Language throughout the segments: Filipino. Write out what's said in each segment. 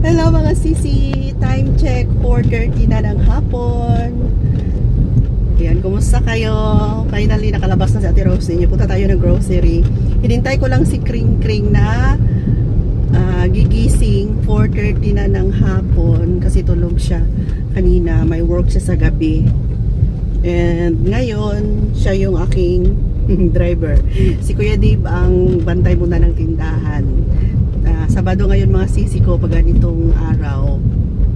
Hello mga sisi, time check 4:30 na ng hapon. Ayan, kumusta kayo? Finally nakalabas na si Ate Rose ninyo. Punta tayo ng grocery. Hinintay ko lang si Kring Kring na gigising 4:30 na ng hapon kasi tulog siya kanina. May work siya sa gabi. And ngayon, siya yung aking driver. Si Kuya Dave ang bantay muna ng tindahan. Sabado ngayon mga sisi ko, pag ganitong araw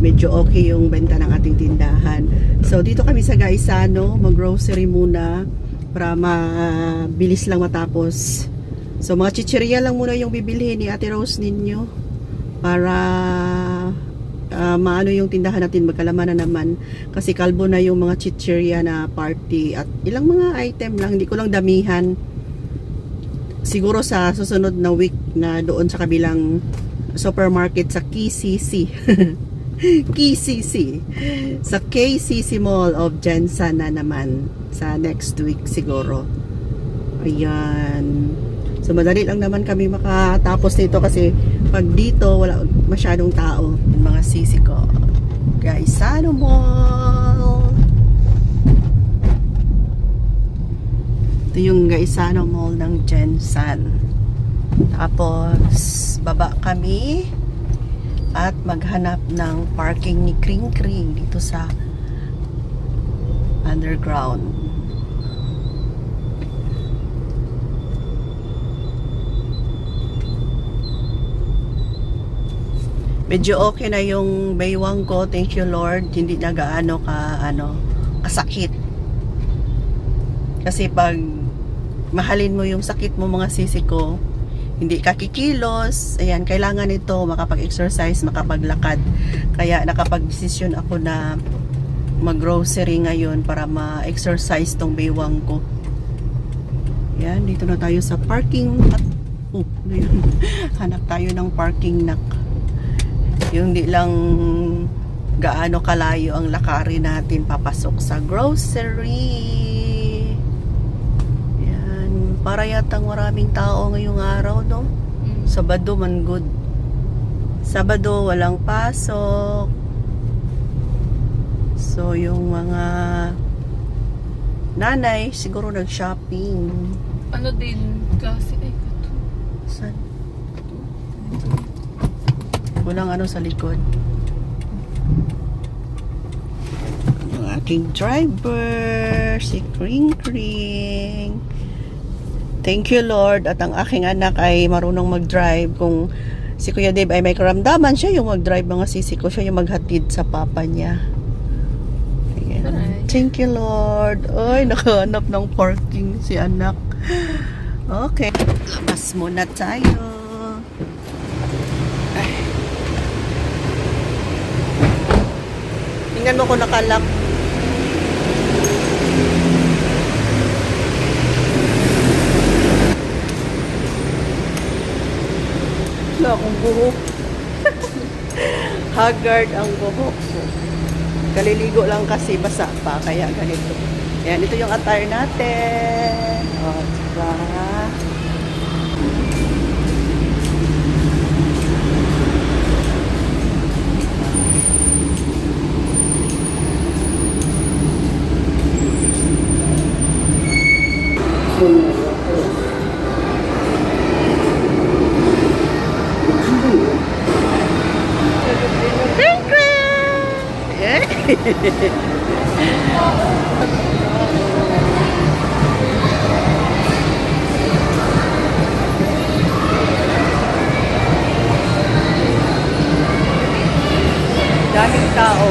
medyo okay yung benta ng ating tindahan. So dito kami sa Gaisano, mag-grocery muna para mabilis lang matapos. So mga chichirya lang muna yung bibilhin ni Ate Rose ninyo para maano yung tindahan natin, magkalaman na naman kasi kalbo na yung mga chichirya na party at ilang mga item lang, hindi ko lang damihan. Siguro sa susunod na week na doon sa kabilang supermarket sa KCC KCC sa KCC Mall of Jensen na naman sa next week siguro. Ayan, so madali lang naman kami makatapos nito kasi pag dito wala masyadong tao. Mga sisi ko, Gaisano Mall. Ito yung Gaisano Mall ng Jensen. Tapos baba kami at maghanap ng parking ni Kring Kring dito sa underground. Medyo okay na yung baywang ko, thank you Lord. Hindi na gaano kasakit. Kasi pag mahalin mo yung sakit mo mga sisi ko, hindi ka kikilos. Ayan, kailangan ito makapag-exercise, makapaglakad. Kaya nakapag-desisyon ako na mag-grocery ngayon para ma-exercise tong baywang ko. Ayan, dito na tayo sa parking. Hanap tayo ng parking nak. Yung di lang gaano kalayo ang lakarin natin papasok sa grocery. Para yatang maraming tao ngayong araw, no? Sabado man good. Sabado walang pasok. So yung mga nanay siguro nag-shopping. Ano din kasi ito. Saan? Walang ano sa likod. Yung aking driver, si Kring Kring. Thank you Lord, at ang aking anak ay marunong mag-drive. Kung si Kuya Dave ay may karamdaman, siya yung mag-drive mga sisi ko, siya yung maghatid sa papa niya. Ayan. Thank you Lord. Ay, nakahanap ng parking si anak. Okay, labas muna tayo. Ay. Tingnan mo kung nakalak. Akong buhok. Haggard ang buhok ko. Kaliligo lang kasi basa pa, kaya ganito. Ayan, ito yung attire natin. O, diba? Daming tao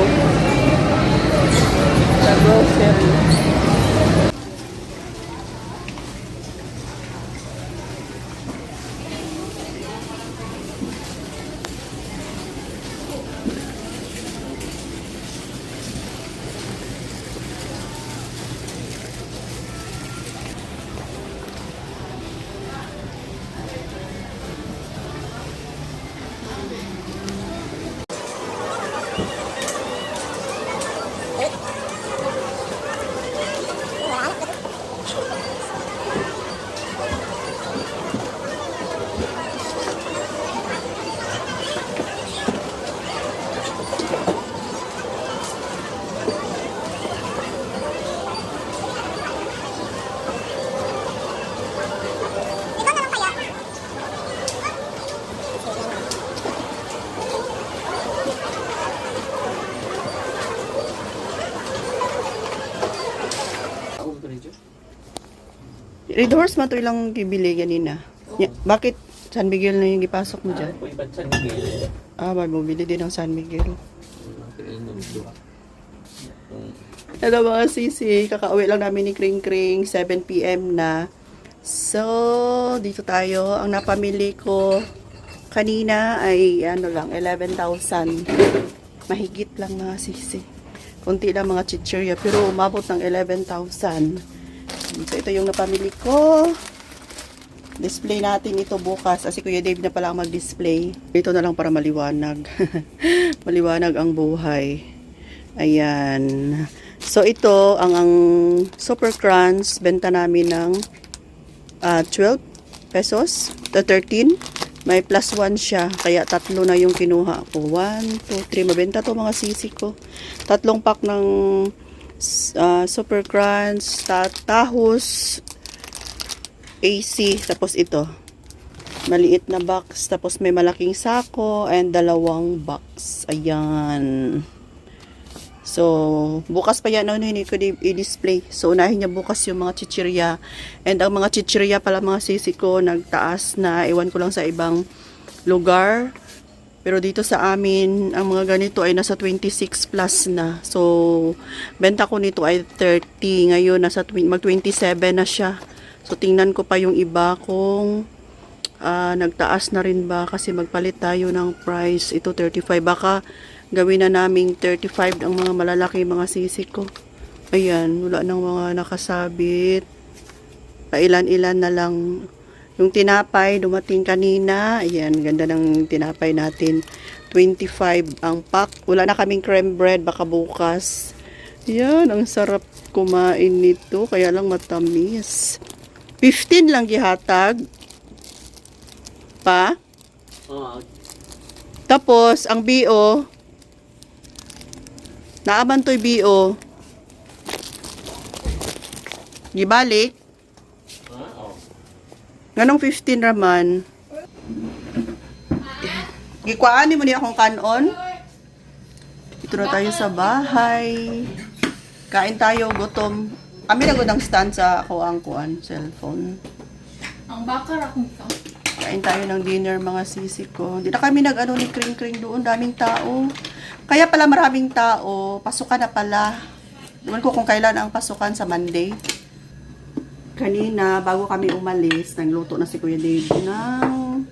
sa grocery. Red Horse man to ilang bibili ganina. Bakit San Miguel na yung ipasok mo dyan? Po iba San Miguel. May bumili din ng San Miguel. Kainom doon. Hello mga sisi, kakauwi lang namin ni Kring Kring, 7 PM na. So, dito tayo. Ang napamili ko kanina ay 11,000. Mahigit lang mga sisi. Kunti lang mga chichirya, pero umabot ng 11,000. So, ito yung napamili ko. Display natin ito bukas. Kasi Kuya Dave na pala ang mag-display. Ito na lang para maliwanag. Maliwanag ang buhay. Ayan. So, ito, ang Super Crunch, benta namin ng 12 pesos. 13. May plus 1 siya. Kaya tatlo na yung kinuha ko. 1, 2, 3. Mabenta to mga sisi ko. 3 pack ng Super Crunch, tahos, AC, tapos ito. Maliit na box, tapos may malaking sako, and 2 box. Ayan. So, bukas pa yan, hindi ko i-display. So, unahin niya bukas yung mga chichirya. And ang mga chichirya pala mga sisi ko, nagtaas na. Iwan ko lang sa ibang lugar. Pero dito sa amin, ang mga ganito ay nasa 26 plus na. So, benta ko nito ay 30. Ngayon, mag-27 na siya. So, tingnan ko pa yung iba kung nagtaas na rin ba. Kasi magpalit tayo ng price. Ito 35. Baka gawin na naming 35 ang mga malalaki mga sisi ko. Ayan, wala nang mga nakasabit. Pailan-ilan na lang. Yung tinapay, dumating kanina. Ayan, ganda ng tinapay natin. 25 ang pack. Wala na kaming creme bread, baka bukas. Ayan, ang sarap kumain nito. Kaya lang matamis. 15 lang gihatag. Pa. Tapos, ang BO, naaman to'y BO. Gibalik. Ganong 15 raman. Gikuhaan mo niya akong kanon. Ito na tayo sa bahay. Kain tayo, gutom. Kami na ng stand sa ako ang kuan, cellphone. Ang bakar akong ka. Kain tayo ng dinner mga sisi ko. Hindi na kami nag-ano ni Kring Kring doon. Daming tao. Kaya pala maraming tao. Pasukan na pala. Doon ko kung kailan ang pasukan sa Monday. Kanina, bago kami umalis, nagluto na si Kuya Dave ng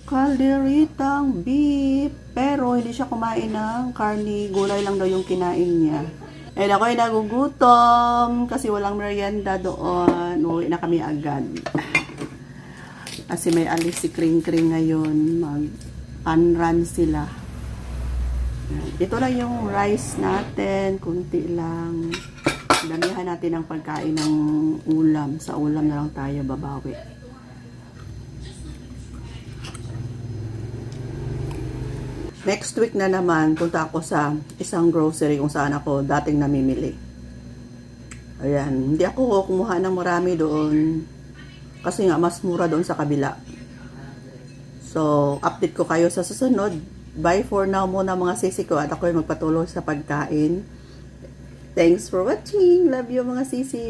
kalderitang beef. Pero hindi siya kumain ng karni. Gulay lang daw yung kinain niya. Eh, ako'y nagugutom kasi walang merienda doon. Uwi na kami agad. Kasi may alis si Kring Kring ngayon. Mag-unrun sila. Ito lang yung rice natin. Kunti lang. Damihan natin ang pagkain ng ulam. Sa ulam na lang tayo babawi. Next week na naman, punta ako sa isang grocery kung saan ako dating namimili. Ayan. Hindi ako kumuha ng marami doon. Kasi nga, mas mura doon sa kabila. So, update ko kayo sa susunod. Bye for now muna mga sisi ko. At ako ay magpatuloy sa pagkain. Thanks for watching. Love you mga sisi.